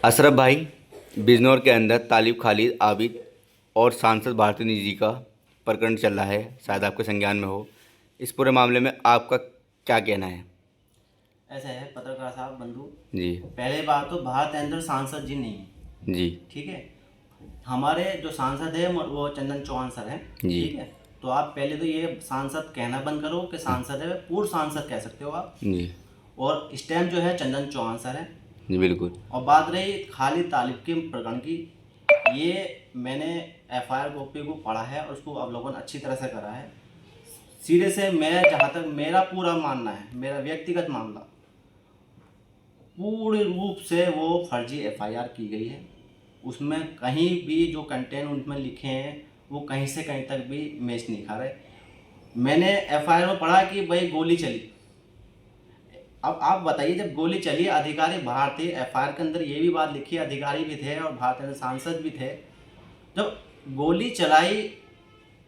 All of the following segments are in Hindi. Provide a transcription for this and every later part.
अशरफ भाई, बिजनौर के अंदर तालिब खालिद आबिद और सांसद भारती निजी का प्रकरण चल रहा है, शायद आपके संज्ञान में हो। इस पूरे मामले में आपका क्या कहना है? ऐसा है पत्रकार साहब बंधु जी। पहले बात तो भारत अंदर सांसद जी नहीं है। जी। ठीक है, हमारे जो सांसद है वो चंदन चौहान सर हैं। जी। ठीक है, तो आप पहले तो ये सांसद कहना बंद करो कि सांसद है, पूर्व सांसद कह सकते हो आप। जी। और इस टाइम जो है चंदन चौहान सर हैं। जी बिल्कुल। और बात रही खालिद तालिब के प्रकरण की, ये मैंने एफआईआर कॉपी को पढ़ा है और उसको अवलोकन अच्छी तरह से करा है। सीधे से मैं जहाँ तक मेरा पूरा मानना है, मेरा व्यक्तिगत मामला, पूर्ण रूप से वो फर्जी एफआईआर की गई है। उसमें कहीं भी जो कंटेंट उनमें लिखे हैं वो कहीं से कहीं तक भी मैच नहीं खा रहे। मैंने एफआईआर में पढ़ा कि भाई गोली चली। अब आप बताइए, जब गोली चली, अधिकारी बाहर थे, एफआईआर के अंदर ये भी बात लिखी, अधिकारी भी थे और भारतीय सांसद भी थे। जब गोली चलाई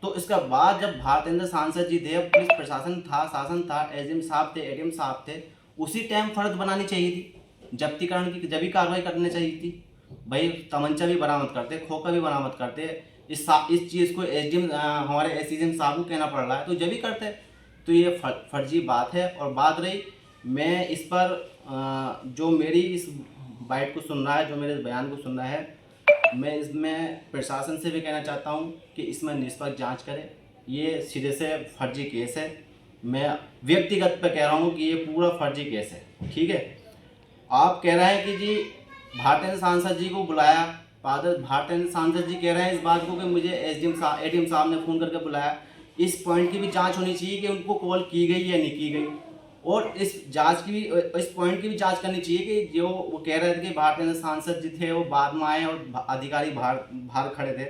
तो इसका बाद जब भारतेंद्र सांसद जी थे, पुलिस प्रशासन था, शासन था, एसडीएम साहब थे, एडीएम साहब थे, उसी टाइम फर्द बनानी चाहिए थी, जब्तीकरण की जब भी कार्रवाई करनी चाहिए थी। भाई तमंचा भी बरामद करते, खोखा भी बरामद करते। इस चीज़ को एसडीएम हमारे एसडीएम साहब को कहना पड़ रहा है तो जब भी करते। तो ये फर्जी बात है। और बात रही, मैं इस पर जो मेरी इस बाइट को सुन रहा है, जो मेरे बयान को सुन रहा है, मैं इसमें प्रशासन से भी कहना चाहता हूं कि इसमें निष्पक्ष जांच करें। ये सिरे से फर्जी केस है। मैं व्यक्तिगत पे कह रहा हूं कि ये पूरा फर्जी केस है। ठीक है, आप कह रहे हैं कि जी भारतीय सांसद जी को बुलाया, भारतीय सांसद जी कह रहे हैं इस बात को कि मुझे एडीएम साहब ने फ़ोन करके बुलाया। इस पॉइंट की भी जांच होनी चाहिए कि उनको कॉल की गई या नहीं की गई। और इस जांच की भी, इस पॉइंट की भी जांच करनी चाहिए कि जो वो कह रहे थे कि भारतीय सांसद जी थे वो बाद में आए और अधिकारी बाहर खड़े थे।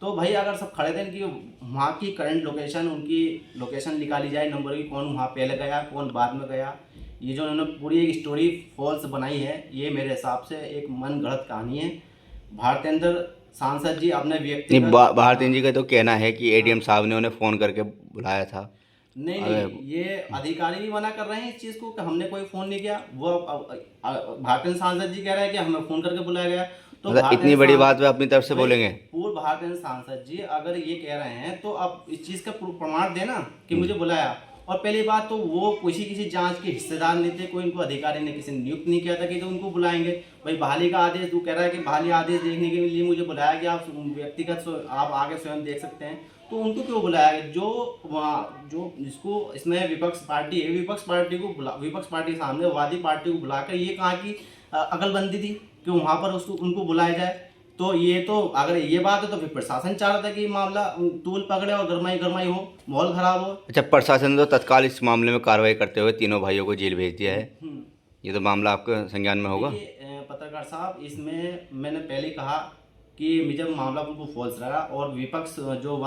तो भाई अगर सब खड़े थे, इनकी वहाँ की करंट लोकेशन, उनकी लोकेशन निकाली जाए, नंबर की, कौन वहाँ पहले गया, कौन बाद में गया। ये जो उन्होंने पूरी एक स्टोरी फॉल्स बनाई है, ये मेरे हिसाब से एक मन गढ़ंत कहानी है। भारतेंद्र सांसद जी अपने व्यक्तिगत भारती जी का तो कहना है कि एडीएम साहब ने उन्हें फ़ोन करके बुलाया था। नहीं नहीं, ये अधिकारी भी मना कर रहे हैं इस चीज़ को कि हमने कोई फ़ोन नहीं किया। वो भारतीय सांसद जी कह रहे हैं कि हमें फ़ोन करके बुलाया गया। तो मतलब इतनी बड़ी बात वे अपनी तरफ से बोलेंगे? पूर्व भारतीय सांसद जी अगर ये कह रहे हैं तो अब इस चीज़ का प्रमाण देना कि मुझे बुलाया। और पहली बात तो वो किसी जांच के हिस्सेदार नहीं थे, कोई इनको अधिकारी ने किसी ने नियुक्त नहीं किया था कि तो उनको बुलाएंगे। भाई बहाली का आदेश, तू कह रहा है कि बहाली आदेश देखने के लिए मुझे बुलाया गया, आप व्यक्तिगत आप आगे स्वयं देख सकते हैं, तो उनको क्यों बुलाया गया? जो जिसको इसमें विपक्ष पार्टी है, विपक्ष पार्टी के सामने वादी पार्टी को बुलाकर ये कहा कि अकलबंदी थी कि वहाँ पर उसको उनको बुलाया जाए। तो ये तो अगर ये बात है तो फिर प्रशासन चाह रहा था कि मामला तूल पकड़े और गरमाई हो, माहौल खराब हो। अच्छा, प्रशासन ने तो तत्काल इस मामले में कार्रवाई करते हुए तीनों भाइयों को जेल भेज दिया है। ये तो मामला आपके संज्ञान में होगा। पत्रकार साहब, इसमें मैंने पहले कहा कि जब मामला बिल्कुल फॉल्स रहा और विपक्ष जो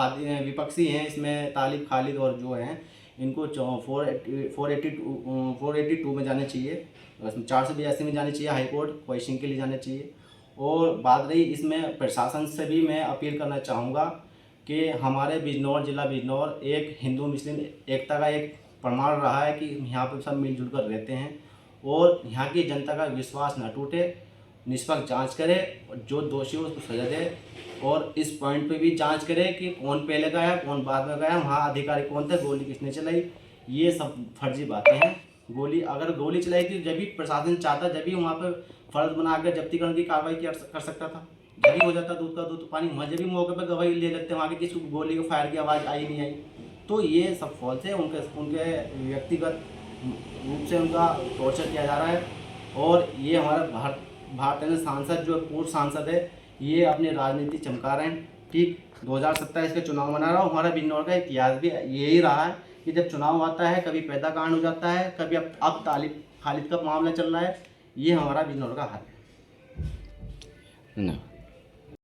विपक्षी हैं इसमें तालिब खालिद और जो हैं, इनको 482 में जाने चाहिए, 482 में जाने चाहिए, हाई कोर्ट क्वेश्चन के लिए जाने चाहिए। और बात रही इसमें प्रशासन से भी मैं अपील करना चाहूँगा कि हमारे बिजनौर, जिला बिजनौर एक हिंदू मुस्लिम एकता का एक प्रमाण रहा है कि यहाँ पर सब मिलजुल कर रहते हैं और यहाँ की जनता का विश्वास न टूटे। निष्पक्ष जांच करे और जो दोषी हो उसको सजा दे। और इस पॉइंट पे भी जांच करे कि कौन पहले गया, कौन बाद में गया, वहाँ अधिकारी कौन थे, गोली किसने चलाई। ये सब फर्जी बातें हैं। अगर गोली चलाई थी जब भी प्रशासन चाहता, जब भी वहाँ पर फर्ज बनाकर जब्तीकरण की कार्रवाई कर सकता था, जब भी हो जाता दूध का दूध पानी, वहाँ जब भी मौके पर गवाही ले लेते, वहाँ की किसी गोली को फायर की आवाज़ आई नहीं आई। तो ये सब फॉल्स है। उनके व्यक्तिगत रूप से उनका टॉर्चर किया जा रहा है। और ये हमारा भारतीय सांसद जो पूर्व सांसद है, ये अपनी राजनीति चमका रहे हैं। ठीक 2027 के चुनाव मना रहा हूँ। हमारा बिजनौर का इतिहास भी यही रहा है कि जब चुनाव आता है कभी पैदा कांड हो जाता है, कभी अब तालिब खालिद का मामला चल रहा है। ये हमारा बिजनौर का हाल है।